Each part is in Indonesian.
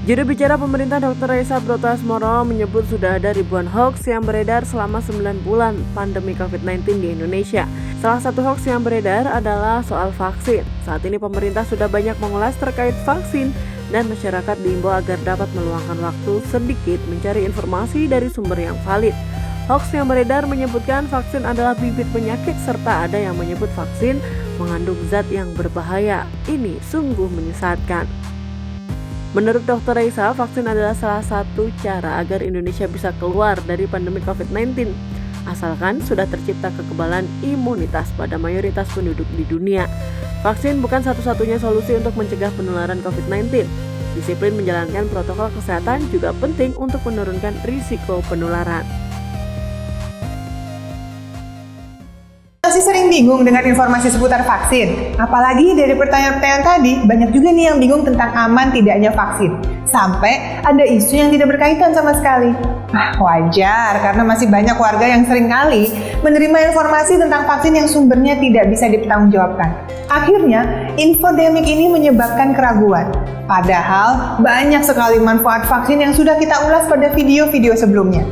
Juru bicara pemerintah Dr. Raisa Brotasmoro menyebut sudah ada ribuan hoax yang beredar selama 9 bulan pandemi COVID-19 di Indonesia. Salah satu hoax yang beredar adalah soal vaksin. Saat ini pemerintah sudah banyak mengulas terkait vaksin dan masyarakat diimbau agar dapat meluangkan waktu sedikit mencari informasi dari sumber yang valid. Hoax yang beredar menyebutkan vaksin adalah bibit penyakit serta ada yang menyebut vaksin mengandung zat yang berbahaya. Ini sungguh menyesatkan. Menurut Dr. Raisa, vaksin adalah salah satu cara agar Indonesia bisa keluar dari pandemi COVID-19, asalkan sudah tercipta kekebalan imunitas pada mayoritas penduduk di dunia. Vaksin bukan satu-satunya solusi untuk mencegah penularan COVID-19. Disiplin menjalankan protokol kesehatan juga penting untuk menurunkan risiko penularan. Masih sering bingung dengan informasi seputar vaksin? Apalagi dari pertanyaan-pertanyaan tadi, banyak juga nih yang bingung tentang aman tidaknya vaksin. Sampai ada isu yang tidak berkaitan sama sekali. Wajar, karena masih banyak warga yang seringkali menerima informasi tentang vaksin yang sumbernya tidak bisa dipertanggungjawabkan. Akhirnya, infodemik ini menyebabkan keraguan. Padahal, banyak sekali manfaat vaksin yang sudah kita ulas pada video-video sebelumnya.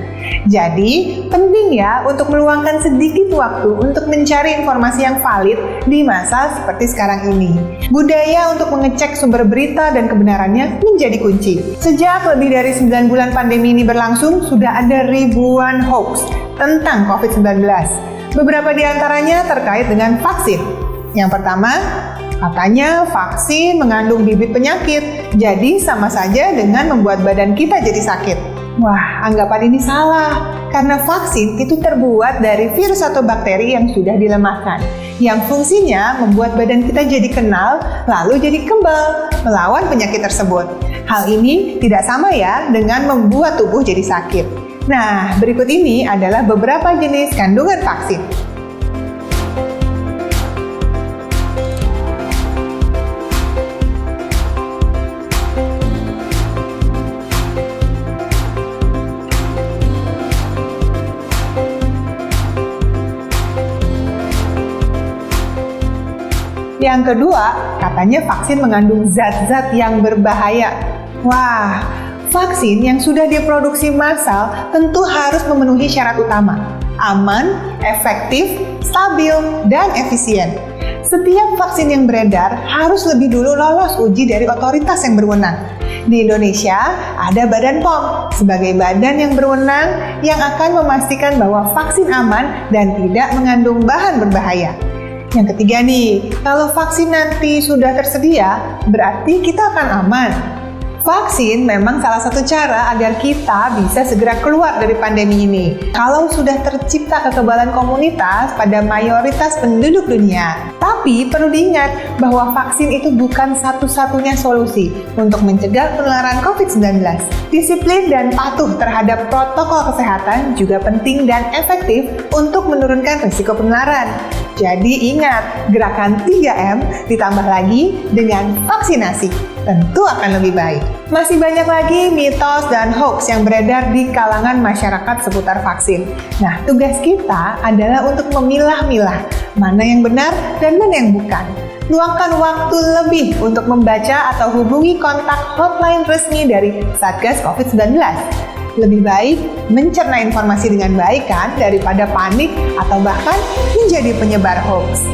Jadi, penting ya untuk meluangkan sedikit waktu untuk mencari informasi yang valid di masa seperti sekarang ini. Budaya untuk mengecek sumber berita dan kebenarannya menjadi kunci. Sejak lebih dari 9 bulan pandemi ini berlangsung, sudah ada ribuan hoax tentang COVID-19. Beberapa di antaranya terkait dengan vaksin. Yang pertama, katanya vaksin mengandung bibit penyakit, jadi sama saja dengan membuat badan kita jadi sakit. Wah, anggapan ini salah, karena vaksin itu terbuat dari virus atau bakteri yang sudah dilemahkan, yang fungsinya membuat badan kita jadi kenal, lalu jadi kebal melawan penyakit tersebut. Hal ini tidak sama ya dengan membuat tubuh jadi sakit. Nah, berikut ini adalah beberapa jenis kandungan vaksin. Yang kedua, katanya vaksin mengandung zat-zat yang berbahaya. Wah, vaksin yang sudah diproduksi massal tentu harus memenuhi syarat utama: aman, efektif, stabil, dan efisien. Setiap vaksin yang beredar harus lebih dulu lolos uji dari otoritas yang berwenang. Di Indonesia, ada Badan POM sebagai badan yang berwenang yang akan memastikan bahwa vaksin aman dan tidak mengandung bahan berbahaya. Yang ketiga nih, kalau vaksin nanti sudah tersedia, berarti kita akan aman. Vaksin memang salah satu cara agar kita bisa segera keluar dari pandemi ini. Kalau sudah tercipta kekebalan komunitas pada mayoritas penduduk dunia. Tapi perlu diingat bahwa vaksin itu bukan satu-satunya solusi untuk mencegah penularan COVID-19. Disiplin dan patuh terhadap protokol kesehatan juga penting dan efektif untuk menurunkan risiko penularan. Jadi ingat, gerakan 3M ditambah lagi dengan vaksinasi tentu akan lebih baik. Masih banyak lagi mitos dan hoax yang beredar di kalangan masyarakat seputar vaksin. Nah, tugas kita adalah untuk memilah-milah mana yang benar dan mana yang bukan. Luangkan waktu lebih untuk membaca atau hubungi kontak hotline resmi dari Satgas COVID-19. Lebih baik mencerna informasi dengan baik kan daripada panik atau bahkan menjadi penyebar hoax.